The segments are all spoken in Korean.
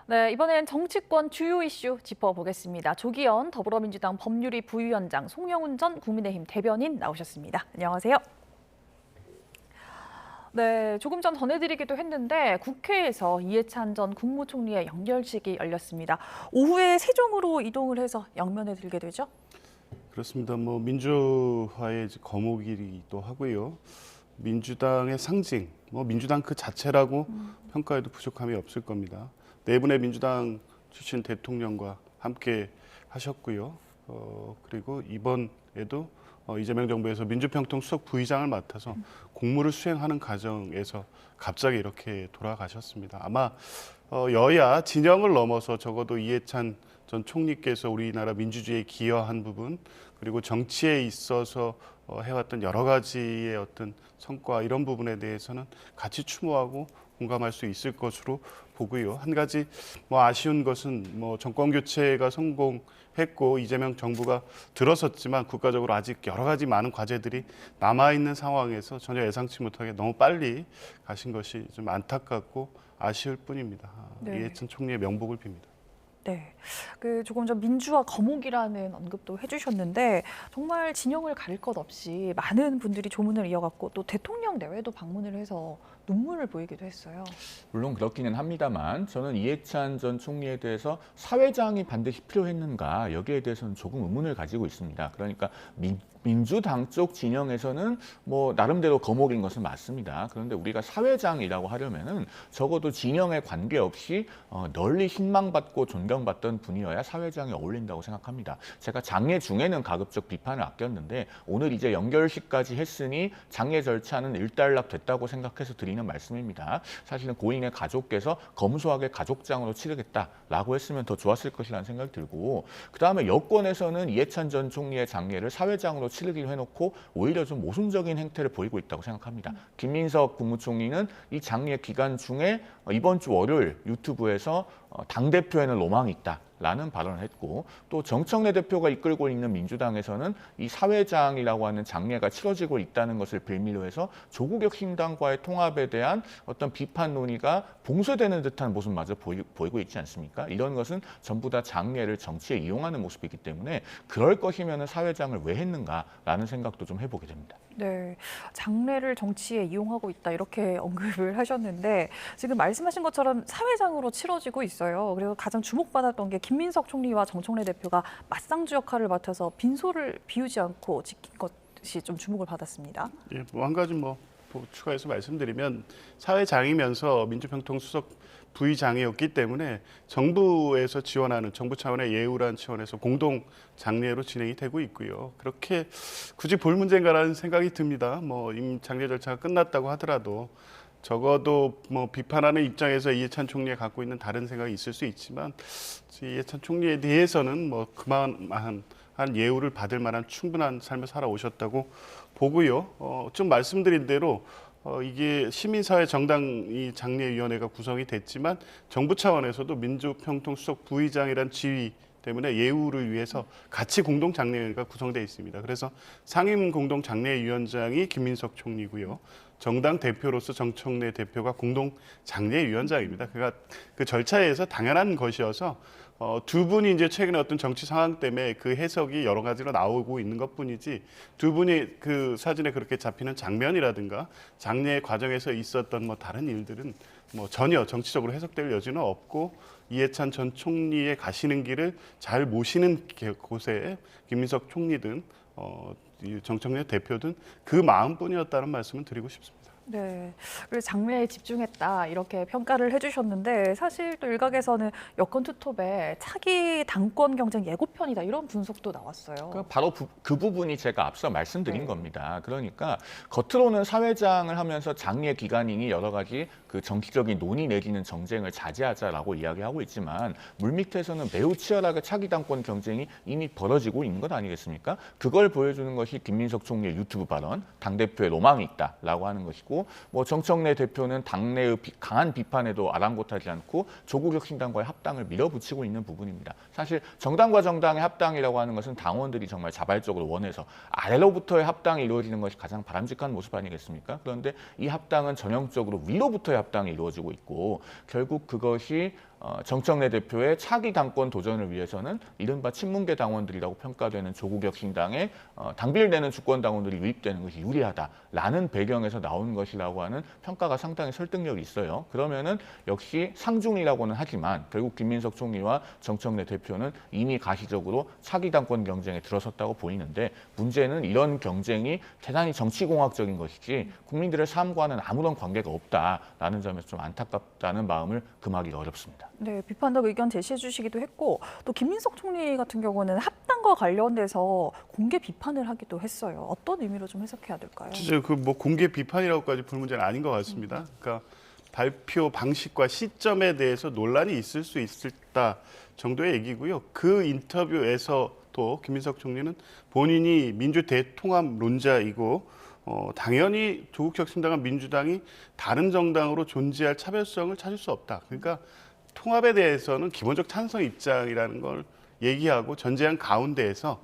네, 이번엔 정치권 주요 이슈 짚어보겠습니다. 조기현 더불어민주당 법률위 부위원장, 송영훈 전 국민의힘 대변인 나오셨습니다. 안녕하세요. 네, 조금 전 전해드리기도 했는데 국회에서 이해찬 전 국무총리의 영결식이 열렸습니다. 오후에 세종으로 이동을 해서 영면에 들게 되죠? 그렇습니다. 민주화의 이제 거목이기도 하고요. 민주당의 상징, 민주당 그 자체라고 평가해도 부족함이 없을 겁니다. 네 분의 민주당 출신 대통령과 함께 하셨고요. 그리고 이번에도 이재명 정부에서 민주평통 수석 부의장을 맡아서 공무를 수행하는 과정에서 갑자기 이렇게 돌아가셨습니다. 아마 여야 진영을 넘어서 적어도 이해찬 전 총리께서 우리나라 민주주의에 기여한 부분, 그리고 정치에 있어서 해왔던 여러 가지의 어떤 성과 이런 부분에 대해서는 같이 추모하고 공감할 수 있을 것으로 보고요. 한 가지 아쉬운 것은 정권 교체가 성공했고 이재명 정부가 들어섰지만 국가적으로 아직 여러 가지 많은 과제들이 남아 있는 상황에서 전혀 예상치 못하게 너무 빨리 가신 것이 좀 안타깝고 아쉬울 뿐입니다. 네. 이해찬 총리의 명복을 빕니다. 네, 조금 전 민주화 거목이라는 언급도 해주셨는데 정말 진영을 가릴 것 없이 많은 분들이 조문을 이어갔고 또 대통령 내외도 방문을 해서 눈물을 보이기도 했어요. 물론 그렇기는 합니다만 저는 이해찬 전 총리에 대해서 사회장이 반드시 필요했는가 여기에 대해서는 조금 의문을 가지고 있습니다. 그러니까 민주당 쪽 진영에서는 나름대로 거목인 것은 맞습니다. 그런데 우리가 사회장이라고 하려면은 적어도 진영에 관계없이 널리 신망받고 존경받던 분이어야 사회장이 어울린다고 생각합니다. 제가 장례 중에는 가급적 비판을 아꼈는데 오늘 이제 연결식까지 했으니 장례 절차는 일단락됐다고 생각해서 드리는 말씀입니다. 사실은 고인의 가족께서 검소하게 가족장으로 치르겠다라고 했으면 더 좋았을 것이라는 생각이 들고, 그다음에 여권에서는 이해찬 전 총리의 장례를 사회장으로 치르기로 해놓고 오히려 좀 모순적인 행태를 보이고 있다고 생각합니다. 김민석 국무총리는 이 장례 기간 중에 이번 주 월요일 유튜브에서 당대표에는 로망이 있다라는 발언을 했고, 또 정청래 대표가 이끌고 있는 민주당에서는 이 사회장이라고 하는 장례가 치러지고 있다는 것을 빌미로 해서 조국혁 신당과의 통합에 대한 어떤 비판 논의가 봉쇄되는 듯한 모습마저 보이고 있지 않습니까? 이런 것은 전부 다 장례를 정치에 이용하는 모습이기 때문에 그럴 것이면 사회장을 왜 했는가라는 생각도 좀 해보게 됩니다. 네, 장례를 정치에 이용하고 있다 이렇게 언급을 하셨는데 지금 말씀하신 것처럼 사회장으로 치러지고 있어요. 그리고 가장 주목받았던 게 김민석 총리와 정청래 대표가 맞상주 역할을 맡아서 빈소를 비우지 않고 지킨 것이 좀 주목을 받았습니다. 예, 한 가지 추가해서 말씀드리면 사회장이면서 민주평통 수석 부의장이었기 때문에 정부에서 지원하는 정부 차원의 예우란 차원에서 공동 장례로 진행이 되고 있고요. 그렇게 굳이 볼 문제인가라는 생각이 듭니다. 이미 장례 절차가 끝났다고 하더라도 적어도 비판하는 입장에서 이해찬 총리가 갖고 있는 다른 생각이 있을 수 있지만 이해찬 총리에 대해서는 그만한 예우를 받을 만한 충분한 삶을 살아오셨다고 보고요. 좀 말씀드린 대로 이게 시민사회 정당이 장례위원회가 구성이 됐지만 정부 차원에서도 민주평통 수석 부의장이란 지위 때문에 예우를 위해서 같이 공동 장례회가 구성되어 있습니다. 그래서 상임 공동 장례위원장이 김민석 총리고요. 정당 대표로서 정청래 대표가 공동 장례위원장입니다. 그러니까 그 절차에서 당연한 것이어서 두 분이 이제 최근에 어떤 정치 상황 때문에 그 해석이 여러 가지로 나오고 있는 것뿐이지 두 분이 그 사진에 그렇게 잡히는 장면이라든가 장례 과정에서 있었던 다른 일들은 전혀 정치적으로 해석될 여지는 없고 이해찬 전 총리의 가시는 길을 잘 모시는 곳에 김민석 총리든 정청래 대표든 그 마음뿐이었다는 말씀을 드리고 싶습니다. 네, 그래서 장래에 집중했다 이렇게 평가를 해주셨는데 사실 또 일각에서는 여권 투톱에 차기 당권 경쟁 예고편이다 이런 분석도 나왔어요. 바로 그 부분이 제가 앞서 말씀드린 네. 겁니다. 그러니까 겉으로는 사회장을 하면서 장례 기간이니 여러 가지 그 정치적인 논의 내지는 정쟁을 자제하자라고 이야기하고 있지만 물밑에서는 매우 치열하게 차기 당권 경쟁이 이미 벌어지고 있는 것 아니겠습니까? 그걸 보여주는 것이 김민석 총리의 유튜브 발언, 당대표의 로망이 있다라고 하는 것이고, 정청래 대표는 당내의 강한 비판에도 아랑곳하지 않고 조국혁 신당과의 합당을 밀어붙이고 있는 부분입니다. 사실 정당과 정당의 합당이라고 하는 것은 당원들이 정말 자발적으로 원해서 아래로부터의 합당이 이루어지는 것이 가장 바람직한 모습 아니겠습니까? 그런데 이 합당은 전형적으로 위로부터의 합당이 이루어지고 있고 결국 그것이 정청래 대표의 차기 당권 도전을 위해서는 이른바 친문계 당원들이라고 평가되는 조국혁신당에 당비를 내는 주권 당원들이 유입되는 것이 유리하다라는 배경에서 나온 것이라고 하는 평가가 상당히 설득력이 있어요. 그러면은 역시 상중이라고는 하지만 결국 김민석 총리와 정청래 대표는 이미 가시적으로 차기 당권 경쟁에 들어섰다고 보이는데 문제는 이런 경쟁이 대단히 정치공학적인 것이지 국민들의 삶과는 아무런 관계가 없다라는 점에서 좀 안타깝다는 마음을 금하기가 어렵습니다. 네, 비판적 의견 제시해 주시기도 했고 또 김민석 총리 같은 경우는 합당과 관련돼서 공개 비판을 하기도 했어요. 어떤 의미로 좀 해석해야 될까요? 진짜 그 뭐 공개 비판이라고까지 볼 문제는 아닌 것 같습니다. 그러니까 발표 방식과 시점에 대해서 논란이 있을 수 있다 정도의 얘기고요. 그 인터뷰에서도 김민석 총리는 본인이 민주 대통합론자이고 당연히 조국혁신당과 민주당이 다른 정당으로 존재할 차별성을 찾을 수 없다. 그러니까 통합에 대해서는 기본적 찬성 입장이라는 걸 얘기하고 전제한 가운데에서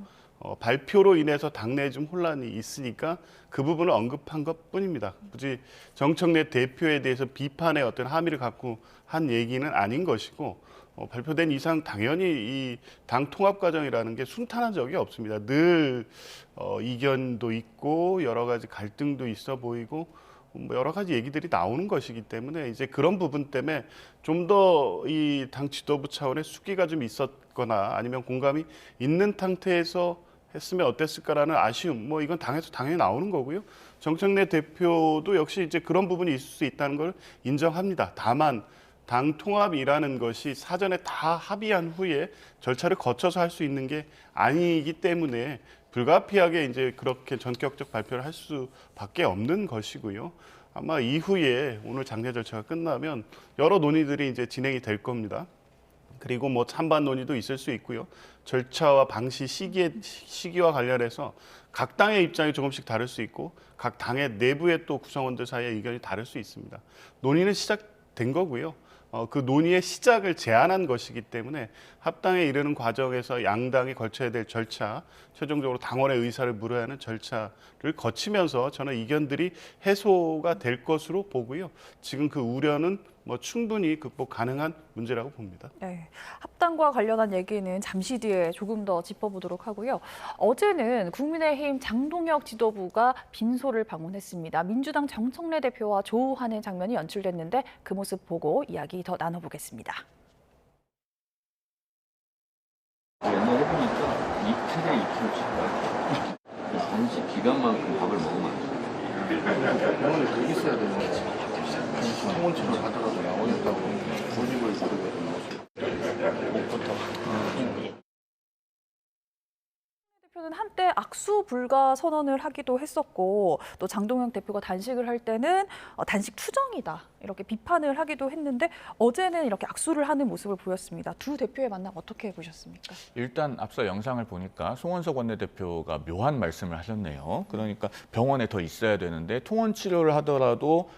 발표로 인해서 당내에 좀 혼란이 있으니까 그 부분을 언급한 것뿐입니다. 굳이 정청래 대표에 대해서 비판의 어떤 함의를 갖고 한 얘기는 아닌 것이고 발표된 이상 당연히 이 당 통합 과정이라는 게 순탄한 적이 없습니다. 늘 이견도 있고 여러 가지 갈등도 있어 보이고 뭐 여러 가지 얘기들이 나오는 것이기 때문에 이제 그런 부분 때문에 좀 더 이 당 지도부 차원의 숙기가 좀 있었거나 아니면 공감이 있는 상태에서 했으면 어땠을까라는 아쉬움, 뭐 이건 당에서 당연히 나오는 거고요. 정청래 대표도 역시 이제 그런 부분이 있을 수 있다는 걸 인정합니다. 다만 당 통합이라는 것이 사전에 다 합의한 후에 절차를 거쳐서 할 수 있는 게 아니기 때문에 불가피하게 이제 그렇게 전격적 발표를 할 수밖에 없는 것이고요. 아마 이후에 오늘 장례 절차가 끝나면 여러 논의들이 이제 진행이 될 겁니다. 그리고 뭐 찬반 논의도 있을 수 있고요. 절차와 방시 시기와 관련해서 각 당의 입장이 조금씩 다를 수 있고 각 당의 내부의 또 구성원들 사이의 의견이 다를 수 있습니다. 논의는 시작된 거고요. 그 논의의 시작을 제안한 것이기 때문에 합당에 이르는 과정에서 양당이 거쳐야 될 절차, 최종적으로 당원의 의사를 물어야 하는 절차를 거치면서 저는 이견들이 해소가 될 것으로 보고요. 지금 그 우려는 뭐 충분히 극복 가능한 문제라고 봅니다. 네, 합당과 관련한 얘기는 잠시 뒤에 조금 더 짚어보도록 하고요. 어제는 국민의힘 장동혁 지도부가 빈소를 방문했습니다. 민주당 정청래 대표와 조우하는 장면이 연출됐는데 그 모습 보고 이야기 더 나눠보겠습니다. 옛날에 해보니까 이틀에 2kg씩 빠져. 한식 기간만큼 밥을 먹으면 안 돼. 병원에 그 있어야 되는 거지. 통원 치료 하더라도 나오겠다고 고집을 부리고 나오죠. 목부터. 대표는 한때 악수 불가 선언을 하기도 했었고 또 장동혁 대표가 단식을 할 때는 단식 투정이다 이렇게 비판을 하기도 했는데 어제는 이렇게 악수를 하는 모습을 보였습니다. 두 대표의 만남 어떻게 보셨습니까? 일단 앞서 영상을 보니까 송원석 원내대표가 묘한 말씀을 하셨네요. 그러니까 병원에 더 있어야 되는데 통원 치료를 하더라도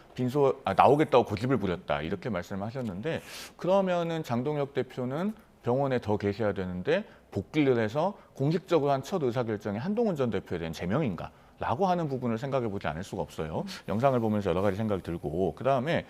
나오겠다고 고집을 부렸다 이렇게 말씀을 하셨는데 그러면은 장동혁 대표는 병원에 더 계셔야 되는데 복귀를 해서 공식적으로 한 첫 의사결정이 한동훈 전 대표에 대한 제명인가? 라고 하는 부분을 생각해 보지 않을 수가 없어요. 영상을 보면서 여러 가지 생각이 들고 그다음에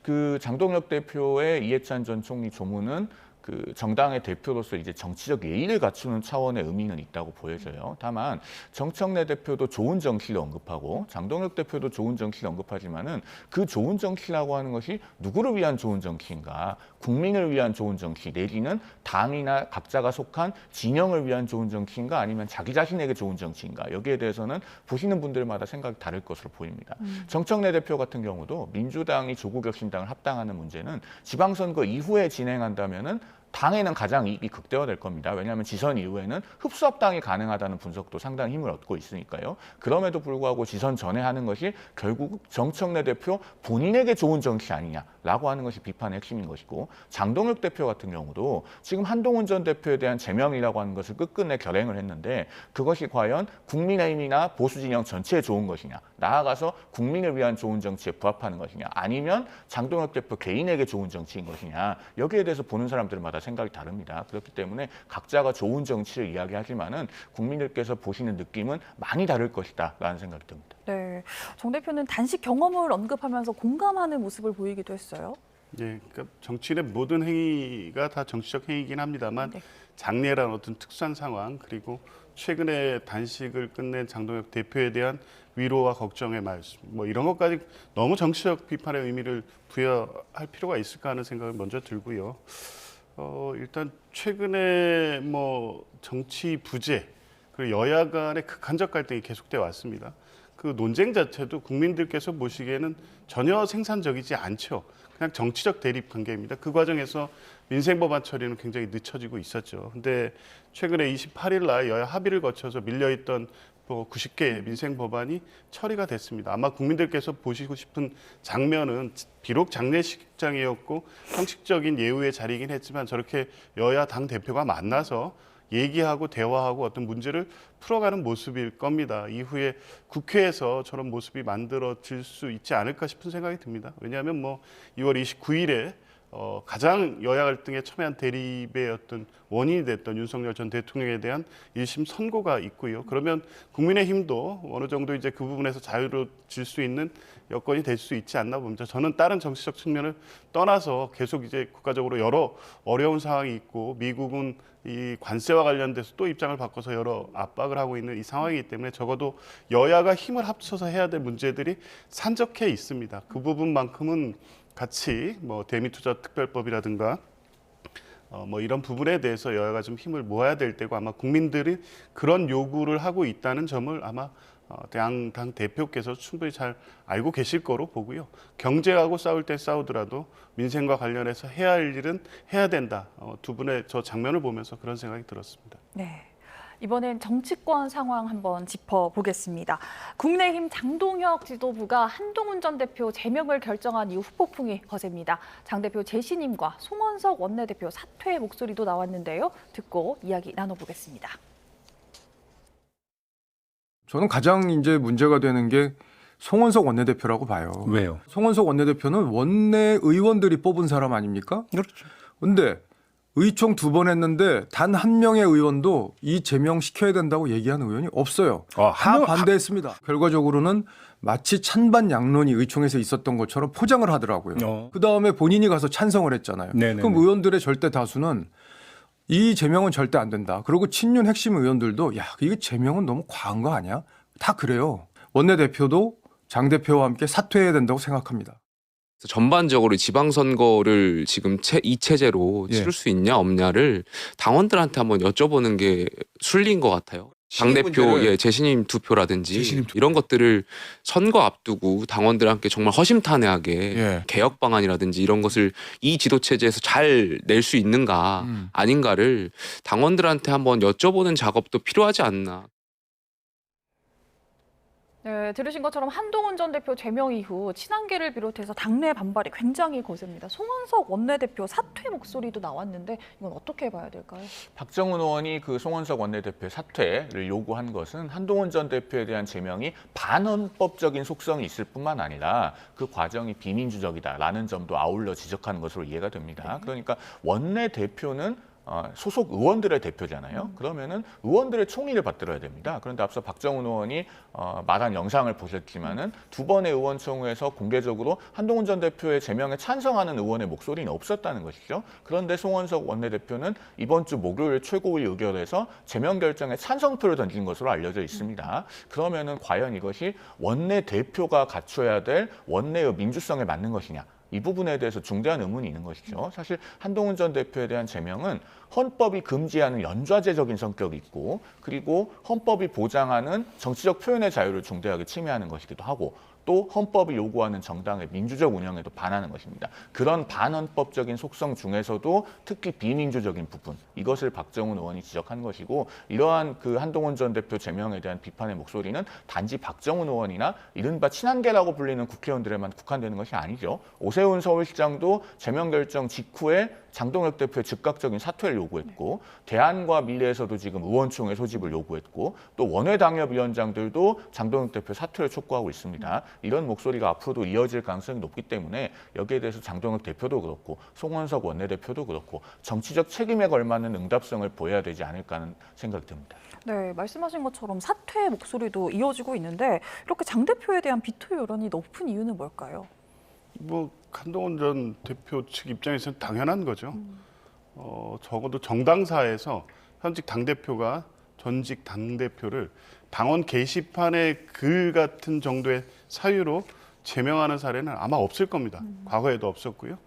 그 장동혁 대표의 이해찬 전 총리 조문은 그 정당의 대표로서 이제 정치적 예의를 갖추는 차원의 의미는 있다고 보여져요. 다만 정청래 대표도 좋은 정치를 언급하고 장동혁 대표도 좋은 정치를 언급하지만은 그 좋은 정치라고 하는 것이 누구를 위한 좋은 정치인가? 국민을 위한 좋은 정치 내지는 당이나 각자가 속한 진영을 위한 좋은 정치인가 아니면 자기 자신에게 좋은 정치인가? 여기에 대해서는 보시는 분들마다 생각이 다를 것으로 보입니다. 정청래 대표 같은 경우도 민주당이 조국혁신당을 합당하는 문제는 지방선거 이후에 진행한다면은 당에는 가장 이익이 극대화될 겁니다. 왜냐하면 지선 이후에는 흡수합당이 가능하다는 분석도 상당히 힘을 얻고 있으니까요. 그럼에도 불구하고 지선 전에 하는 것이 결국 정청래 대표 본인에게 좋은 정치 아니냐라고 하는 것이 비판의 핵심인 것이고 장동혁 대표 같은 경우도 지금 한동훈 전 대표에 대한 제명이라고 하는 것을 끝끝내 결행을 했는데 그것이 과연 국민의힘이나 보수 진영 전체에 좋은 것이냐 나아가서 국민을 위한 좋은 정치에 부합하는 것이냐 아니면 장동혁 대표 개인에게 좋은 정치인 것이냐 여기에 대해서 보는 사람들마다 생각이 다릅니다. 그렇기 때문에 각자가 좋은 정치를 이야기하지만은 국민들께서 보시는 느낌은 많이 다를 것이다라는 생각이 듭니다. 네, 정 대표는 단식 경험을 언급하면서 공감하는 모습을 보이기도 했어요. 예, 그러니까 정치인의 모든 행위가 다 정치적 행위이긴 합니다만 네. 장례라는 어떤 특수한 상황 그리고 최근에 단식을 끝낸 장동혁 대표에 대한 위로와 걱정의 말씀 뭐 이런 것까지 너무 정치적 비판의 의미를 부여할 필요가 있을까 하는 생각을 먼저 들고요. 일단 최근에 뭐 정치 부재 그리고 여야 간의 극한적 갈등이 계속돼 왔습니다. 그 논쟁 자체도 국민들께서 보시기에는 전혀 생산적이지 않죠. 그냥 정치적 대립 관계입니다. 그 과정에서 민생 법안 처리는 굉장히 늦춰지고 있었죠. 근데 최근에 28일 날 여야 합의를 거쳐서 밀려있던 90개 민생 법안이 처리가 됐습니다. 아마 국민들께서 보시고 싶은 장면은 비록 장례식장이었고 형식적인 예우의 자리이긴 했지만 저렇게 여야 당 대표가 만나서 얘기하고 대화하고 어떤 문제를 풀어가는 모습일 겁니다. 이후에 국회에서 저런 모습이 만들어질 수 있지 않을까 싶은 생각이 듭니다. 왜냐하면 뭐 2월 29일에 가장 여야 갈등에 첨예한 대립의 어떤 원인이 됐던 윤석열 전 대통령에 대한 1심 선고가 있고요. 그러면 국민의힘도 어느 정도 이제 그 부분에서 자유로워질 수 있는 여건이 될 수 있지 않나 봅니다. 저는 다른 정치적 측면을 떠나서 계속 이제 국가적으로 여러 어려운 상황이 있고 미국은 이 관세와 관련돼서 또 입장을 바꿔서 여러 압박을 하고 있는 이 상황이기 때문에 적어도 여야가 힘을 합쳐서 해야 될 문제들이 산적해 있습니다. 그 부분만큼은 같이 뭐 대미투자특별법이라든가 뭐 이런 부분에 대해서 여야가 좀 힘을 모아야 될 때고 아마 국민들이 그런 요구를 하고 있다는 점을 아마 당 대표께서 충분히 잘 알고 계실 거로 보고요. 경제하고 싸울 때 싸우더라도 민생과 관련해서 해야 할 일은 해야 된다. 두 분의 저 장면을 보면서 그런 생각이 들었습니다. 네. 이번엔 정치권 상황 한번 짚어보겠습니다. 국민의힘 장동혁 지도부가 한동훈 전 대표 제명을 결정한 이후 후폭풍이 거셉니다. 장 대표 재신임과 송원석 원내대표 사퇴 목소리도 나왔는데요. 듣고 이야기 나눠보겠습니다. 저는 가장 이제 문제가 되는 게 송원석 원내대표라고 봐요. 왜요? 송원석 원내대표는 원내 의원들이 뽑은 사람 아닙니까? 그렇죠. 근데 의총 2번 했는데 단 한 명의 의원도 이 제명시켜야 된다고 얘기하는 의원이 없어요. 다 반대했습니다. 결과적으로는 마치 찬반 양론이 의총에서 있었던 것처럼 포장을 하더라고요. 그다음에 본인이 가서 찬성을 했잖아요. 네네네. 그럼 의원들의 절대 다수는 이 제명은 절대 안 된다. 그리고 친윤 핵심 의원들도 야, 이게 제명은 너무 과한 거 아니야? 다 그래요. 원내대표도 장 대표와 함께 사퇴해야 된다고 생각합니다. 전반적으로 지방선거를 지금 이 체제로 치를 수 있냐 없냐를 당원들한테 한번 여쭤보는 게 순리인 것 같아요. 당대표 재신임 투표라든지 이런 것들을 선거 앞두고 당원들한테 정말 허심탄회하게 개혁 방안이라든지 이런 것을 이 지도 체제에서 잘 낼 수 있는가 아닌가를 당원들한테 한번 여쭤보는 작업도 필요하지 않나. 네, 들으신 것처럼 한동훈 전 대표 제명 이후 친한계를 비롯해서 당내 반발이 굉장히 거셉니다. 송원석 원내대표 사퇴 목소리도 나왔는데 이건 어떻게 봐야 될까요? 박정훈 의원이 그 송원석 원내대표 사퇴를 요구한 것은 한동훈 전 대표에 대한 제명이 반헌법적인 속성이 있을 뿐만 아니라 그 과정이 비민주적이다라는 점도 아울러 지적하는 것으로 이해가 됩니다. 그러니까 원내대표는 소속 의원들의 대표잖아요. 그러면은 의원들의 총의를 받들어야 됩니다. 그런데 앞서 박정훈 의원이 말한 영상을 보셨지만은 2번의 의원총회에서 공개적으로 한동훈 전 대표의 제명에 찬성하는 의원의 목소리는 없었다는 것이죠. 그런데 송원석 원내대표는 이번 주 목요일 최고위 의결에서 제명 결정에 찬성표를 던진 것으로 알려져 있습니다. 그러면은 과연 이것이 원내대표가 갖춰야 될 원내의 민주성에 맞는 것이냐? 이 부분에 대해서 중대한 의문이 있는 것이죠. 사실 한동훈 전 대표에 대한 제명은 헌법이 금지하는 연좌제적인 성격이 있고 그리고 헌법이 보장하는 정치적 표현의 자유를 중대하게 침해하는 것이기도 하고 또 헌법이 요구하는 정당의 민주적 운영에도 반하는 것입니다. 그런 반헌법적인 속성 중에서도 특히 비민주적인 부분, 이것을 박정훈 의원이 지적한 것이고 이러한 그 한동훈 전 대표 제명에 대한 비판의 목소리는 단지 박정훈 의원이나 이른바 친한계라고 불리는 국회의원들에만 국한되는 것이 아니죠. 오세훈 서울시장도 제명 결정 직후에 장동혁 대표의 즉각적인 사퇴를 요구했고 대안과 미래에서도 지금 의원총회 소집을 요구했고 또 원외당협위원장들도 장동혁 대표 사퇴를 촉구하고 있습니다. 이런 목소리가 앞으로도 이어질 가능성이 높기 때문에 여기에 대해서 장동혁 대표도 그렇고 송원석 원내대표도 그렇고 정치적 책임에 걸맞는 응답성을 보여야 되지 않을까 하는 생각이 듭니다. 네, 말씀하신 것처럼 사퇴 목소리도 이어지고 있는데 이렇게 장 대표에 대한 비토 여론이 높은 이유는 뭘까요? 뭐 한동훈 전 대표 측 입장에서는 당연한 거죠. 적어도 정당사에서 현직 당대표가 전직 당대표를 당원 게시판에 글 같은 정도의 사유로 제명하는 사례는 아마 없을 겁니다. 과거에도 없었고요.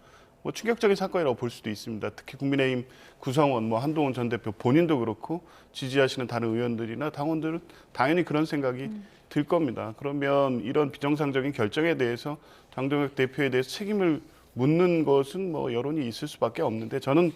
뭐 충격적인 사건이라고 볼 수도 있습니다. 특히 국민의힘 구성원, 뭐 한동훈 전 대표 본인도 그렇고 지지하시는 다른 의원들이나 당원들은 당연히 그런 생각이 들 겁니다. 그러면 이런 비정상적인 결정에 대해서 장동혁 대표에 대해서 책임을 묻는 것은 뭐 여론이 있을 수밖에 없는데 저는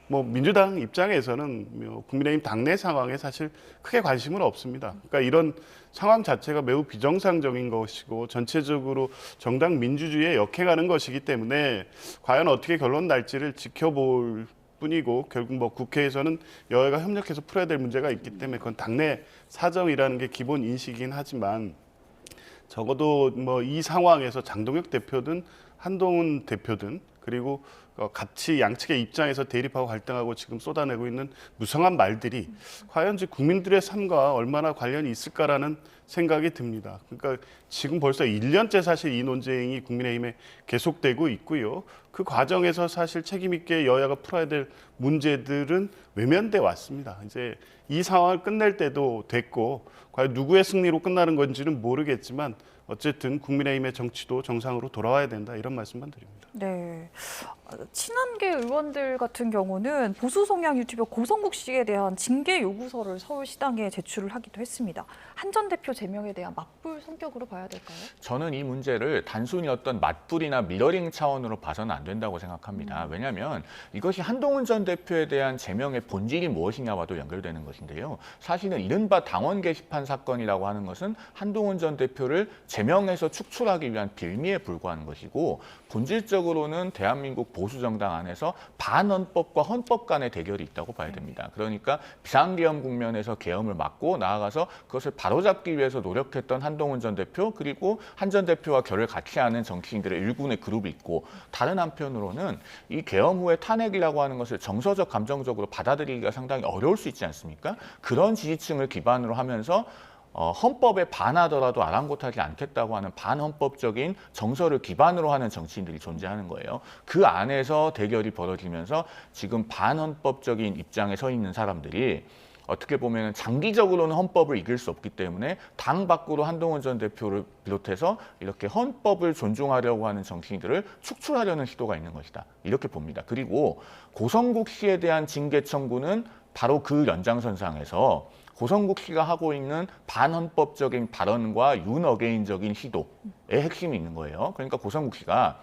뭐 민주당 입장에서는 뭐 국민의힘 당내 상황에 사실 크게 관심은 없습니다. 그러니까 이런 상황 자체가 매우 비정상적인 것이고 전체적으로 정당 민주주의에 역행하는 것이기 때문에 과연 어떻게 결론 날지를 지켜볼 뿐이고 결국 뭐 국회에서는 여야가 협력해서 풀어야 될 문제가 있기 때문에 그건 당내 사정이라는 게 기본 인식이긴 하지만 적어도 뭐 이 상황에서 장동혁 대표든 한동훈 대표든 그리고 같이 양측의 입장에서 대립하고 갈등하고 지금 쏟아내고 있는 무성한 말들이 과연 국민들의 삶과 얼마나 관련이 있을까라는 생각이 듭니다. 그러니까 지금 벌써 1년째 사실 이 논쟁이 국민의힘에 계속되고 있고요. 그 과정에서 사실 책임 있게 여야가 풀어야 될 문제들은 외면돼 왔습니다. 이제 이 상황을 끝낼 때도 됐고 과연 누구의 승리로 끝나는 건지는 모르겠지만 어쨌든 국민의힘의 정치도 정상으로 돌아와야 된다 이런 말씀만 드립니다. 네. 친한계 의원들 같은 경우는 보수 성향 유튜버 고성국 씨에 대한 징계 요구서를 서울시당에 제출을 하기도 했습니다. 한 전 대표 제명에 대한 맞불 성격으로 봐야 될까요? 저는 이 문제를 단순히 어떤 맞불이나 미러링 차원으로 봐서는 안 된다고 생각합니다. 왜냐하면 이것이 한동훈 전 대표에 대한 제명의 본질이 무엇이냐와도 연결되는 것인데요. 사실은 이른바 당원 게시판 사건이라고 하는 것은 한동훈 전 대표를 제명해서 축출하기 위한 빌미에 불과한 것이고 본질적으로는 대한민국 보수정당 안에서 반헌법과 헌법 간의 대결이 있다고 봐야 됩니다. 그러니까 비상계엄 국면에서 계엄을 막고 나아가서 그것을 바로잡기 위해서 노력했던 한동훈 전 대표 그리고 한 전 대표와 결을 같이 하는 정치인들의 일군의 그룹이 있고 다른 한편으로는 이 계엄 후의 탄핵이라고 하는 것을 정서적 감정적으로 받아들이기가 상당히 어려울 수 있지 않습니까? 그런 지지층을 기반으로 하면서 헌법에 반하더라도 아랑곳하지 않겠다고 하는 반헌법적인 정서를 기반으로 하는 정치인들이 존재하는 거예요. 그 안에서 대결이 벌어지면서 지금 반헌법적인 입장에 서 있는 사람들이 어떻게 보면 장기적으로는 헌법을 이길 수 없기 때문에 당 밖으로 한동훈 전 대표를 비롯해서 이렇게 헌법을 존중하려고 하는 정치인들을 축출하려는 시도가 있는 것이다. 이렇게 봅니다. 그리고 고성국 씨에 대한 징계 청구는 바로 그 연장선상에서 고성국 씨가 하고 있는 반헌법적인 발언과 윤어게인적인 시도의 핵심이 있는 거예요. 그러니까 고성국 씨가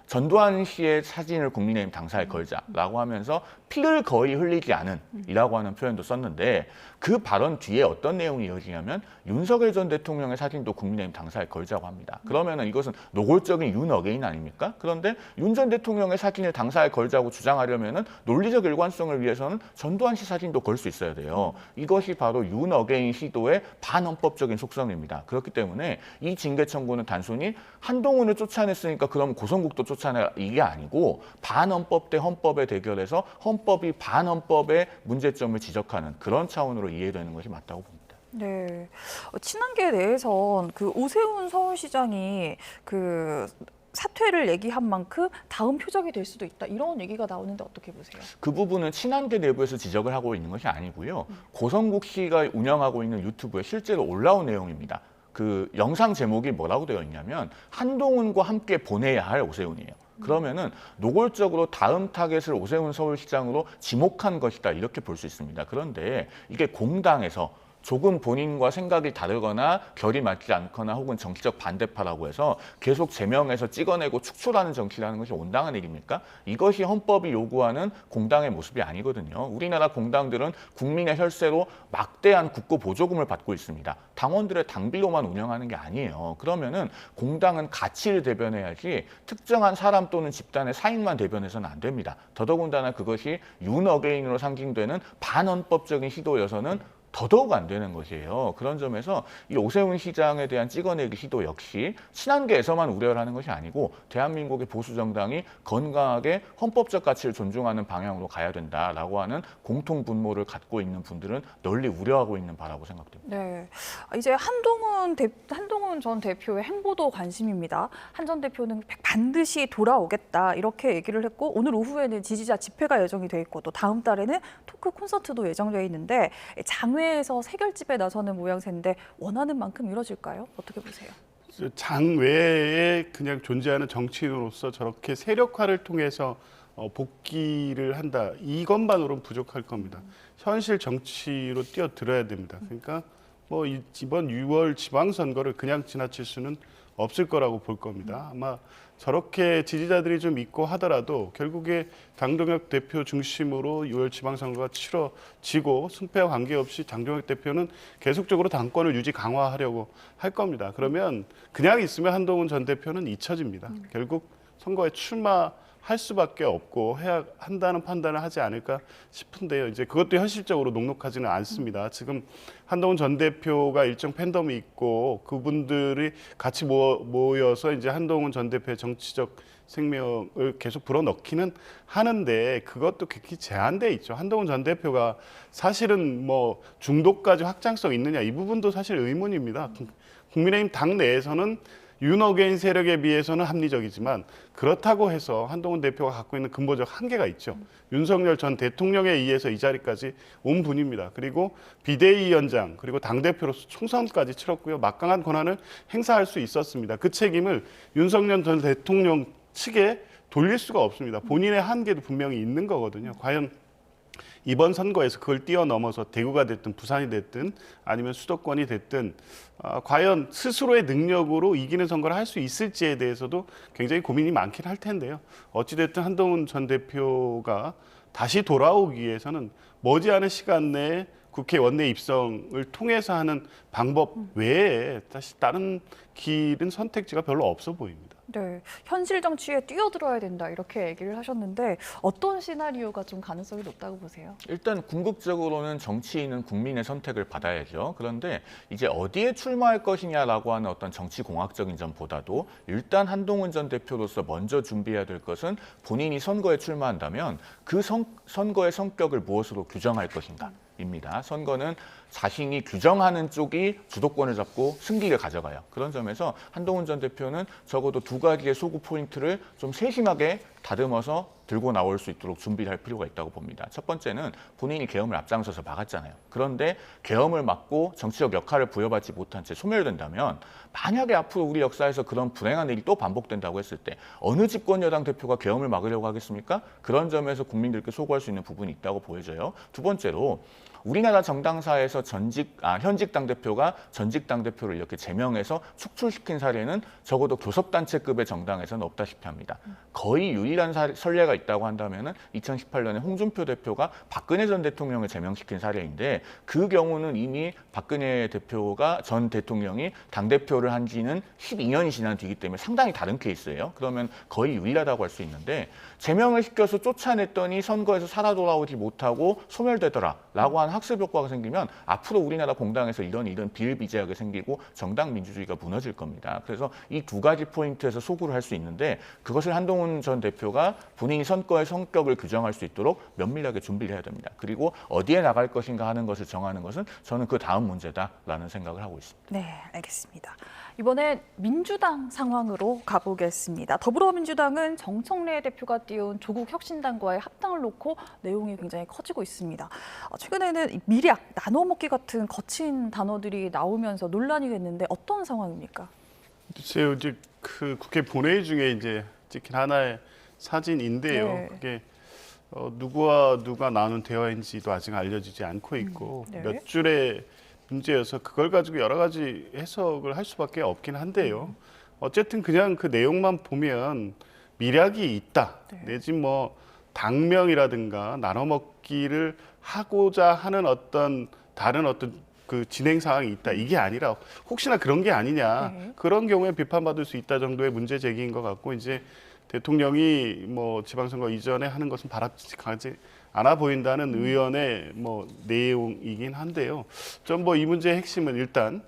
전두환 씨의 사진을 국민의힘 당사에 걸자라고 하면서 피를 거의 흘리지 않은 이라고 하는 표현도 썼는데 그 발언 뒤에 어떤 내용이 이어지냐면 윤석열 전 대통령의 사진도 국민의힘 당사에 걸자고 합니다. 그러면은 이것은 노골적인 윤어게인 아닙니까? 그런데 윤 전 대통령의 사진을 당사에 걸자고 주장하려면은 논리적 일관성을 위해서는 전두환 씨 사진도 걸 수 있어야 돼요. 이것이 바로 윤어게인 시도의 반헌법적인 속성입니다. 그렇기 때문에 이 징계 청구는 단순히 한동훈을 쫓아냈으니까 그럼 고성국도 쫓아내 이게 아니고 반헌법 대 헌법의 대결에서 헌법이 반헌법의 문제점을 지적하는 그런 차원으로 이해되는 것이 맞다고 봅니다. 네. 친한계 내에선 그 오세훈 서울시장이 그 사퇴를 얘기한 만큼 다음 표적이 될 수도 있다. 이런 얘기가 나오는데 어떻게 보세요? 그 부분은 친한계 내부에서 지적을 하고 있는 것이 아니고요. 고성국 씨가 운영하고 있는 유튜브에 실제로 올라온 내용입니다. 그 영상 제목이 뭐라고 되어 있냐면 한동훈과 함께 보내야 할 오세훈이에요. 그러면은 노골적으로 다음 타겟을 오세훈 서울시장으로 지목한 것이다 이렇게 볼 수 있습니다. 그런데 이게 공당에서 조금 본인과 생각이 다르거나 결이 맞지 않거나 혹은 정치적 반대파라고 해서 계속 제명해서 찍어내고 축출하는 정치라는 것이 온당한 일입니까? 이것이 헌법이 요구하는 공당의 모습이 아니거든요. 우리나라 공당들은 국민의 혈세로 막대한 국고 보조금을 받고 있습니다. 당원들의 당비로만 운영하는 게 아니에요. 그러면은 공당은 가치를 대변해야지 특정한 사람 또는 집단의 사익만 대변해서는 안 됩니다. 더더군다나 그것이 윤어게인으로 상징되는 반헌법적인 시도여서는 더더욱 안 되는 것이에요. 그런 점에서 이 오세훈 시장에 대한 찍어내기 시도 역시 친한계에서만 우려를 하는 것이 아니고 대한민국의 보수 정당이 건강하게 헌법적 가치를 존중하는 방향으로 가야 된다라고 하는 공통 분모를 갖고 있는 분들은 널리 우려하고 있는 바라고 생각됩니다. 네. 이제 한동훈 한동훈 전 대표의 행보도 관심입니다. 한 전 대표는 반드시 돌아오겠다 이렇게 얘기를 했고 오늘 오후에는 지지자 집회가 예정이 돼 있고 또 다음 달에는 토크 콘서트도 예정돼 있는데 장외에서 세결집에 나서는 모양새인데 원하는 만큼 이루어질까요? 어떻게 보세요? 장외에 그냥 존재하는 정치인으로서 저렇게 세력화를 통해서 복귀를 한다. 이것만으로는 부족할 겁니다. 현실 정치로 뛰어들어야 됩니다. 그러니까 뭐 이번 6월 지방선거를 그냥 지나칠 수는 없을 거라고 볼 겁니다. 아마 저렇게 지지자들이 좀 있고 하더라도 결국에 장동혁 대표 중심으로 6월 지방선거가 치러지고 승패와 관계없이 장동혁 대표는 계속적으로 당권을 유지 강화하려고 할 겁니다. 그러면 그냥 있으면 한동훈 전 대표는 잊혀집니다. 결국 선거에 출마할 수밖에 없고 해야 한다는 판단을 하지 않을까 싶은데요. 이제 그것도 현실적으로 녹록하지는 않습니다. 지금 한동훈 전 대표가 일정 팬덤이 있고 그분들이 같이 모여서 이제 한동훈 전 대표의 정치적 생명을 계속 불어넣기는 하는데 그것도 극히 제한돼 있죠. 한동훈 전 대표가 사실은 뭐 중도까지 확장성 있느냐 이 부분도 사실 의문입니다. 국민의힘 당 내에서는 윤어게인 세력에 비해서는 합리적이지만 그렇다고 해서 한동훈 대표가 갖고 있는 근본적 한계가 있죠. 윤석열 전 대통령에 의해서 이 자리까지 온 분입니다. 그리고 비대위원장 그리고 당대표로서 총선까지 치렀고요. 막강한 권한을 행사할 수 있었습니다. 그 책임을 윤석열 전 대통령 측에 돌릴 수가 없습니다. 본인의 한계도 분명히 있는 거거든요. 과연 이번 선거에서 그걸 뛰어넘어서 대구가 됐든 부산이 됐든 아니면 수도권이 됐든 과연 스스로의 능력으로 이기는 선거를 할 수 있을지에 대해서도 굉장히 고민이 많긴 할 텐데요. 어찌됐든 한동훈 전 대표가 다시 돌아오기 위해서는 머지않은 시간 내에 국회 원내 입성을 통해서 하는 방법 외에 다시 다른 길은 선택지가 별로 없어 보입니다. 네, 현실 정치에 뛰어들어야 된다 이렇게 얘기를 하셨는데 어떤 시나리오가 좀 가능성이 높다고 보세요? 일단 궁극적으로는 정치인은 국민의 선택을 받아야죠. 그런데 이제 어디에 출마할 것이냐라고 하는 어떤 정치공학적인 점보다도 일단 한동훈 전 대표로서 먼저 준비해야 될 것은 본인이 선거에 출마한다면 그 선거의 성격을 무엇으로 규정할 것인가. 입니다. 선거는 자신이 규정하는 쪽이 주도권을 잡고 승기를 가져가요. 그런 점에서 한동훈 전 대표는 적어도 두 가지의 소구 포인트를 좀 세심하게 다듬어서 들고 나올 수 있도록 준비를 할 필요가 있다고 봅니다. 첫 번째는 본인이 계엄을 앞장서서 막았잖아요. 그런데 계엄을 막고 정치적 역할을 부여받지 못한 채 소멸된다면 만약에 앞으로 우리 역사에서 그런 불행한 일이 또 반복된다고 했을 때 어느 집권 여당 대표가 계엄을 막으려고 하겠습니까? 그런 점에서 국민들께 소구할 수 있는 부분이 있다고 보여져요. 두 번째로 우리나라 정당사에서 현직 당대표가 전직 당대표를 이렇게 제명해서 축출시킨 사례는 적어도 교섭단체급의 정당에서는 없다시피 합니다. 거의 유일한 선례가 있다고 한다면 2018년에 홍준표 대표가 박근혜 전 대통령을 제명시킨 사례인데 그 경우는 이미 박근혜 전 대통령이 당대표를 한 지는 12년이 지난 뒤이기 때문에 상당히 다른 케이스예요. 그러면 거의 유일하다고 할 수 있는데 제명을 시켜서 쫓아냈더니 선거에서 살아 돌아오지 못하고 소멸되더라라고 하는 학습 효과가 생기면 앞으로 우리나라 공당에서 이런 일은 비일비재하게 생기고 정당 민주주의가 무너질 겁니다. 그래서 이 두 가지 포인트에서 소구를 할 수 있는데 그것을 한동훈 전 대표가 본인이 선거의 성격을 규정할 수 있도록 면밀하게 준비를 해야 됩니다. 그리고 어디에 나갈 것인가 하는 것을 정하는 것은 저는 그 다음 문제다라는 생각을 하고 있습니다. 네, 알겠습니다. 이번엔 민주당 상황으로 가보겠습니다. 더불어민주당은 정청래 대표가 띄운 조국 혁신당과의 합당을 놓고 내용이 굉장히 커지고 있습니다. 최근에는 밀약, 나눠먹기 같은 거친 단어들이 나오면서 논란이 됐는데 어떤 상황입니까? 글쎄요, 이제 그 국회 본회의 중에 이제 찍힌 하나의 사진인데요. 네. 그게 누구와 누가 나눈 대화인지도 아직 알려지지 않고 있고 네. 몇 줄의 문제여서 그걸 가지고 여러 가지 해석을 할 수밖에 없긴 한데요. 어쨌든 그냥 그 내용만 보면 밀약이 있다. 네. 내지 뭐 당명이라든가 나눠먹기를 하고자 하는 다른 어떤 그 진행 사항이 있다. 이게 아니라 혹시나 그런 게 아니냐. 네. 그런 경우에 비판받을 수 있다 정도의 문제 제기인 것 같고 이제 대통령이 뭐 지방선거 이전에 하는 것은 바람직하지 않아 보인다는 의원의 뭐 내용이긴 한데요. 좀 뭐 이 문제의 핵심은 일단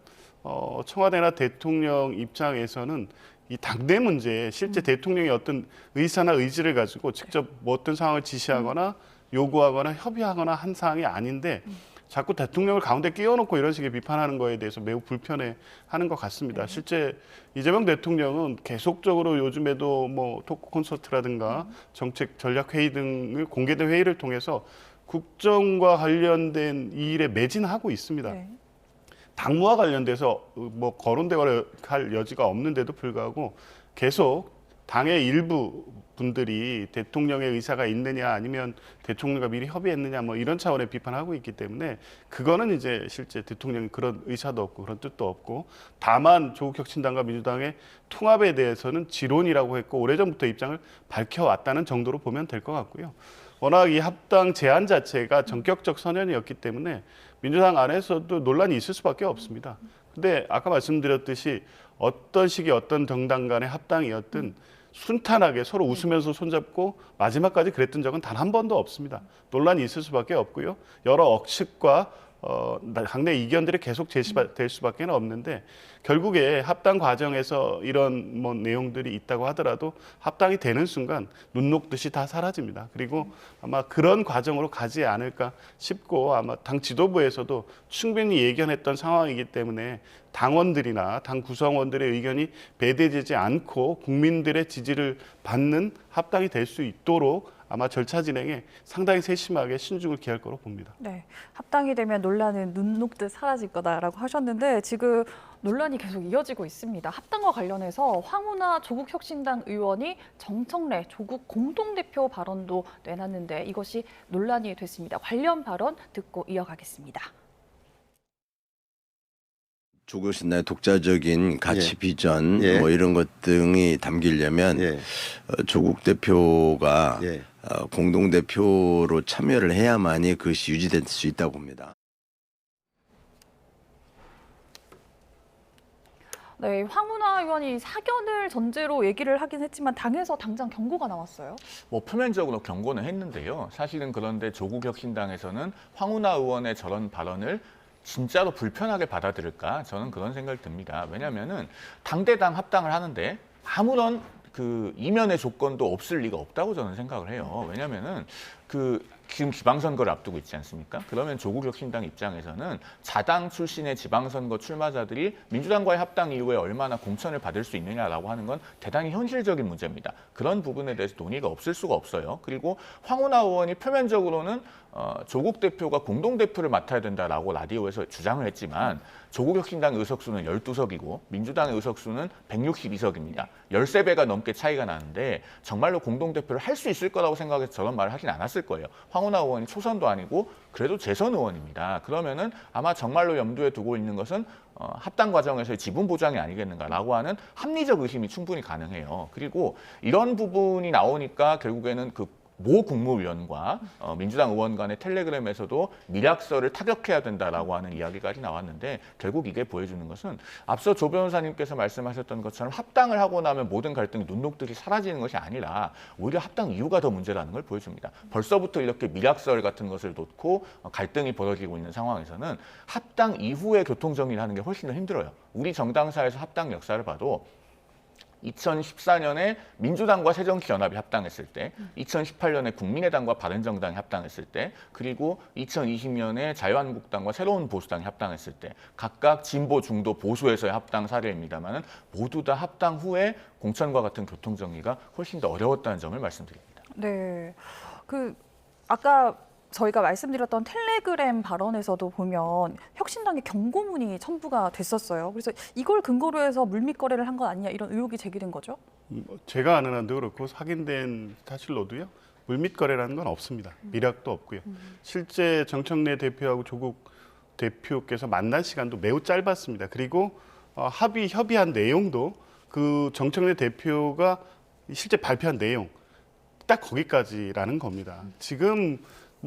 청와대나 대통령 입장에서는 이 당내 문제에 실제 대통령이 어떤 의사나 의지를 가지고 직접 뭐 어떤 상황을 지시하거나 요구하거나 협의하거나 한 사항이 아닌데 자꾸 대통령을 가운데 끼워놓고 이런 식의 비판하는 거에 대해서 매우 불편해하는 것 같습니다. 실제 이재명 대통령은 계속적으로 요즘에도 뭐 토크 콘서트라든가 정책 전략 회의 등을 공개된 회의를 통해서 국정과 관련된 이 일에 매진하고 있습니다. 네. 당무와 관련돼서 뭐 거론 대화를 할 여지가 없는데도 불구하고 계속 당의 일부 분들이 대통령의 의사가 있느냐 아니면 대통령과 미리 협의했느냐 뭐 이런 차원의 비판하고 있기 때문에 그거는 이제 실제 대통령이 그런 의사도 없고 그런 뜻도 없고 다만 조국혁신당과 민주당의 통합에 대해서는 지론이라고 했고 오래전부터 입장을 밝혀왔다는 정도로 보면 될 것 같고요. 워낙 이 합당 제안 자체가 전격적 선언이었기 때문에 민주당 안에서도 논란이 있을 수밖에 없습니다. 근데 아까 말씀드렸듯이 어떤 식의 어떤 정당 간의 합당이었든 순탄하게 서로 웃으면서 손잡고 마지막까지 그랬던 적은 단 한 번도 없습니다. 논란이 있을 수밖에 없고요. 여러 억측과 당내 이견들이 계속 제시될 수밖에 없는데 결국에 합당 과정에서 이런 뭐 내용들이 있다고 하더라도 합당이 되는 순간 눈 녹듯이 다 사라집니다. 그리고 아마 그런 과정으로 가지 않을까 싶고 아마 당 지도부에서도 충분히 예견했던 상황이기 때문에 당원들이나 당 구성원들의 의견이 배제되지 않고 국민들의 지지를 받는 합당이 될 수 있도록 아마 절차 진행에 상당히 세심하게 신중을 기할 거로 봅니다. 네, 합당이 되면 논란은 눈 녹듯 사라질 거다라고 하셨는데 지금 논란이 계속 이어지고 있습니다. 합당과 관련해서 황운하 조국혁신당 의원이 정청래 조국 공동대표 발언도 내놨는데 이것이 논란이 됐습니다. 관련 발언 듣고 이어가겠습니다. 조국혁신당의 독자적인 가치 예. 비전 예. 뭐 이런 것 등이 담기려면 예. 조국 대표가 예. 공동 대표로 참여를 해야만이 그것이 유지될 수 있다고 봅니다. 네, 황운하 의원이 사견을 전제로 얘기를 하긴 했지만 당에서 당장 경고가 나왔어요. 뭐 표면적으로 경고는 했는데요. 사실은 그런데 조국혁신당에서는 황운하 의원의 저런 발언을 진짜로 불편하게 받아들일까? 저는 그런 생각이 듭니다. 왜냐하면은 당대당 합당을 하는데 아무런 그 이면의 조건도 없을 리가 없다고 저는 생각을 해요. 왜냐하면은 지금 지방선거를 앞두고 있지 않습니까? 그러면 조국혁신당 입장에서는 자당 출신의 지방선거 출마자들이 민주당과의 합당 이후에 얼마나 공천을 받을 수 있느냐라고 하는 건 대단히 현실적인 문제입니다. 그런 부분에 대해서 논의가 없을 수가 없어요. 그리고 황운하 의원이 표면적으로는 조국 대표가 공동대표를 맡아야 된다라고 라디오에서 주장을 했지만 조국혁신당 의석수는 12석이고 민주당의 의석수는 162석입니다. 13배가 넘게 차이가 나는데 정말로 공동대표를 할 수 있을 거라고 생각해서 저런 말을 하진 않았을 거예요. 황운하 의원이 초선도 아니고 그래도 재선 의원입니다. 그러면은 아마 정말로 염두에 두고 있는 것은 합당 과정에서의 지분 보장이 아니겠는가라고 하는 합리적 의심이 충분히 가능해요. 그리고 이런 부분이 나오니까 결국에는 모 국무위원과 민주당 의원 간의 텔레그램에서도 미락서를 타격해야 된다라고 하는 이야기까지 나왔는데 결국 이게 보여주는 것은 앞서 조 변호사님께서 말씀하셨던 것처럼 합당을 하고 나면 모든 갈등이 눈 녹듯이 사라지는 것이 아니라 오히려 합당 이유가 더 문제라는 걸 보여줍니다. 벌써부터 이렇게 미락설 같은 것을 놓고 갈등이 벌어지고 있는 상황에서는 합당 이후에 교통정리를 하는 게 훨씬 더 힘들어요. 우리 정당사에서 합당 역사를 봐도 2014년에 민주당과 새정치연합이 합당했을 때, 2018년에 국민의당과 바른정당이 합당했을 때, 그리고 2020년에 자유한국당과 새로운 보수당이 합당했을 때 각각 진보, 중도, 보수에서의 합당 사례입니다만 모두 다 합당 후에 공천과 같은 교통정리가 훨씬 더 어려웠다는 점을 말씀드립니다. 네, 아까 저희가 말씀드렸던 텔레그램 발언에서도 보면 혁신당의 경고문이 첨부가 됐었어요. 그래서 이걸 근거로 해서 물밑 거래를 한 건 아니냐 이런 의혹이 제기된 거죠. 제가 아는 한도 그렇고 확인된 사실로도요. 물밑 거래라는 건 없습니다. 미락도 없고요. 실제 정청래 대표하고 조국 대표께서 만난 시간도 매우 짧았습니다. 그리고 협의한 내용도 그 정청래 대표가 실제 발표한 내용 딱 거기까지라는 겁니다. 지금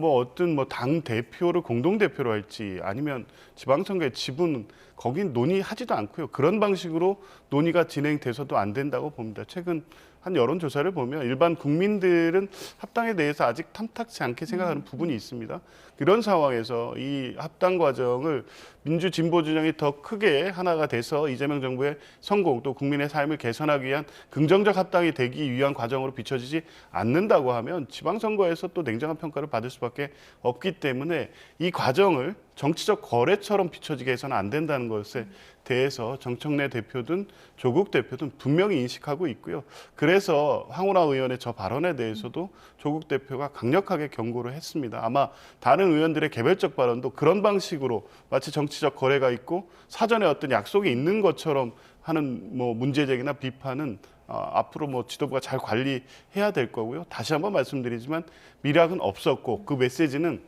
어떤 당 대표를 공동 대표로 할지 아니면 지방선거의 지분 거긴 논의하지도 않고요. 그런 방식으로 논의가 진행돼서도 안 된다고 봅니다. 최근 한 여론조사를 보면 일반 국민들은 합당에 대해서 아직 탐탁치 않게 생각하는 부분이 있습니다. 이런 상황에서 이 합당 과정을 민주 진보 진영이 더 크게 하나가 돼서 이재명 정부의 성공 또 국민의 삶을 개선하기 위한 긍정적 합당이 되기 위한 과정으로 비춰지지 않는다고 하면 지방선거에서 또 냉정한 평가를 받을 수밖에 없기 때문에 이 과정을 정치적 거래처럼 비춰지게 해서는 안 된다는 것에 대해서 정청래 대표든 조국 대표든 분명히 인식하고 있고요. 그래서 황운하 의원의 저 발언에 대해서도 조국 대표가 강력하게 경고를 했습니다. 아마 다른 의원들의 개별적 발언도 그런 방식으로 마치 정치적 거래가 있고 사전에 어떤 약속이 있는 것처럼 하는 뭐 문제제기나 비판은 앞으로 뭐 지도부가 잘 관리해야 될 거고요. 다시 한번 말씀드리지만 미락은 없었고 그 메시지는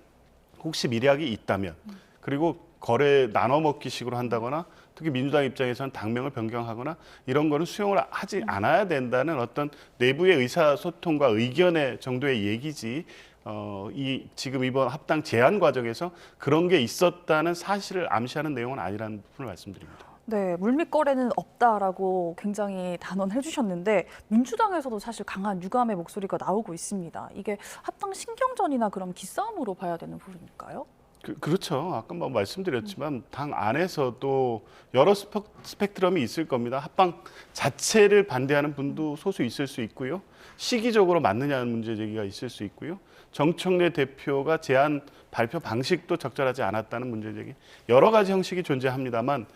혹시 미락이 있다면 그리고 거래 나눠 먹기식으로 한다거나 특히 민주당 입장에서는 당명을 변경하거나 이런 거는 수용을 하지 않아야 된다는 어떤 내부의 의사소통과 의견의 정도의 얘기지 이 지금 이번 합당 제안 과정에서 그런 게 있었다는 사실을 암시하는 내용은 아니라는 부분을 말씀드립니다. 네, 물밑 거래는 없다라고 굉장히 단언해 주셨는데 민주당에서도 사실 강한 유감의 목소리가 나오고 있습니다. 이게 합당 신경전이나 그런 기싸움으로 봐야 되는 부분일까요? 그렇죠. 아까 뭐 말씀드렸지만 당 안에서도 여러 스펙트럼이 있을 겁니다. 합방 자체를 반대하는 분도 소수 있을 수 있고요. 시기적으로 맞느냐는 문제 제기가 있을 수 있고요. 정청래 대표가 제안 발표 방식도 적절하지 않았다는 문제 제기 여러 가지 형식이 존재합니다만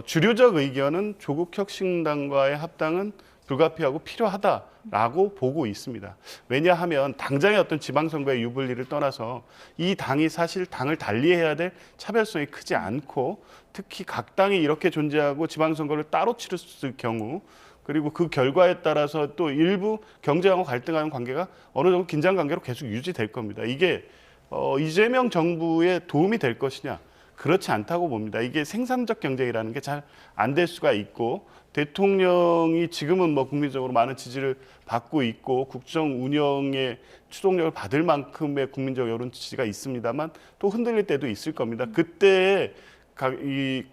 주류적 의견은 조국 혁신당과의 합당은 불가피하고 필요하다라고 보고 있습니다. 왜냐하면 당장의 어떤 지방선거의 유불리를 떠나서 이 당이 사실 당을 달리해야 될 차별성이 크지 않고 특히 각 당이 이렇게 존재하고 지방선거를 따로 치렀을 경우 그리고 그 결과에 따라서 또 일부 경쟁하고 갈등하는 관계가 어느 정도 긴장 관계로 계속 유지될 겁니다. 이게 이재명 정부에 도움이 될 것이냐? 그렇지 않다고 봅니다. 이게 생산적 경쟁이라는 게 잘 안 될 수가 있고 대통령이 지금은 뭐 국민적으로 많은 지지를 받고 있고 국정 운영의 추동력을 받을 만큼의 국민적 여론 지지가 있습니다만 또 흔들릴 때도 있을 겁니다. 그때 이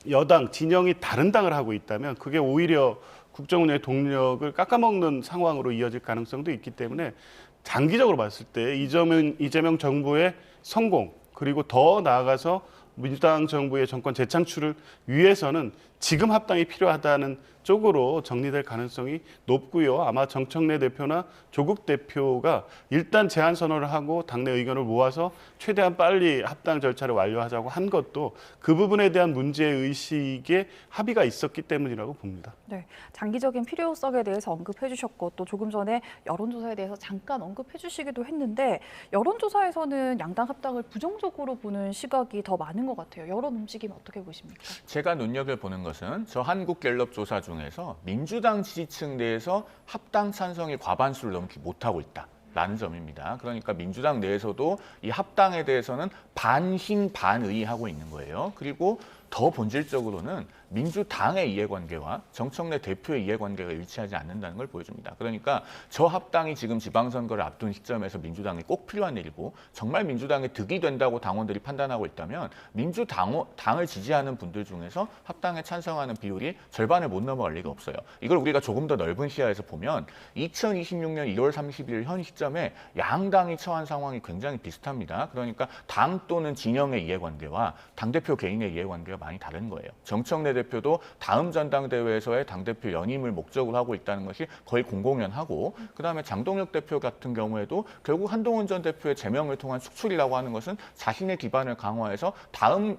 여당 진영이 다른 당을 하고 있다면 그게 오히려 국정 운영의 동력을 깎아먹는 상황으로 이어질 가능성도 있기 때문에 장기적으로 봤을 때 이재명 정부의 성공 그리고 더 나아가서 민주당 정부의 정권 재창출을 위해서는 지금 합당이 필요하다는 쪽으로 정리될 가능성이 높고요. 아마 정청래 대표나 조국 대표가 일단 제안 선언을 하고 당내 의견을 모아서 최대한 빨리 합당 절차를 완료하자고 한 것도 그 부분에 대한 문제의식에 합의가 있었기 때문이라고 봅니다. 네, 장기적인 필요성에 대해서 언급해 주셨고 또 조금 전에 여론조사에 대해서 잠깐 언급해 주시기도 했는데 여론조사에서는 양당 합당을 부정적으로 보는 시각이 더 많은 것 같아요. 여론 움직임 어떻게 보십니까? 제가 눈여겨보는 것은 저 한국갤럽 조사 중에서 민주당 지지층 내에서 합당 찬성이 과반수를 넘지 못하고 있다라는 점입니다. 그러니까 민주당 내에서도 이 합당에 대해서는 반흰 반의 하고 있는 거예요. 그리고 더 본질적으로는 민주당의 이해관계와 정청래 대표의 이해관계가 일치하지 않는다는 걸 보여줍니다. 그러니까 저 합당이 지금 지방선거를 앞둔 시점에서 민주당이 꼭 필요한 일이고 정말 민주당이 득이 된다고 당원들이 판단하고 있다면 민주당을 지지하는 분들 중에서 합당에 찬성하는 비율이 절반을 못 넘어갈 리가 없어요. 이걸 우리가 조금 더 넓은 시야에서 보면 2026년 2월 30일 현 시점에 양당이 처한 상황이 굉장히 비슷합니다. 그러니까 당 또는 진영의 이해관계와 당대표 개인의 이해관계가 많이 다른 거예요. 정청래 대표도 다음 전당대회에서의 당대표 연임을 목적으로 하고 있다는 것이 거의 공공연하고 그다음에 장동혁 대표 같은 경우에도 결국 한동훈 전 대표의 제명을 통한 축출이라고 하는 것은 자신의 기반을 강화해서 다음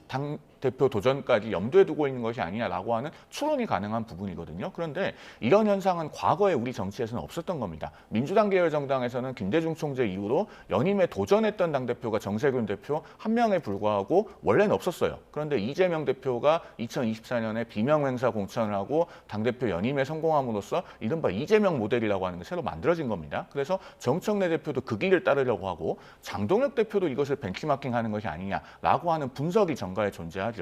당대표 도전까지 염두에 두고 있는 것이 아니냐라고 하는 추론이 가능한 부분이거든요. 그런데 이런 현상은 과거에 우리 정치에서는 없었던 겁니다. 민주당 계열 정당에서는 김대중 총재 이후로 연임에 도전했던 당대표가 정세균 대표 한 명에 불과하고 원래는 없었어요. 그런데 이재명 대표가 2024년에 비명행사 공천을 하고 당대표 연임에 성공함으로써 이른바 이재명 모델이라고 하는 게 새로 만들어진 겁니다. 그래서 정청래 대표도 그 길을 따르려고 하고 장동혁 대표도 이것을 벤치마킹하는 것이 아니냐라고 하는 분석이 정가에 존재하죠.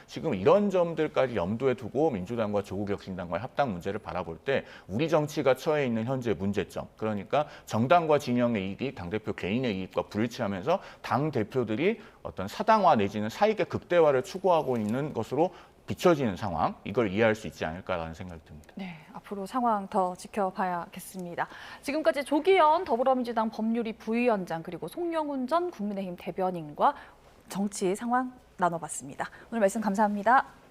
지금 이런 점들까지 염두에 두고 민주당과 조국혁신당과의 합당 문제를 바라볼 때 우리 정치가 처해 있는 현재 문제점, 그러니까 정당과 진영의 이익이 당대표 개인의 이익과 불일치하면서 당대표들이 어떤 사당화 내지는 사익의 극대화를 추구하고 있는 것으로 비춰지는 상황, 이걸 이해할 수 있지 않을까라는 생각이 듭니다. 네, 앞으로 상황 더 지켜봐야겠습니다. 지금까지 조기현 더불어민주당 법률위 부위원장 그리고 송영훈 전 국민의힘 대변인과 정치 상황 나눠봤습니다. 오늘 말씀 감사합니다.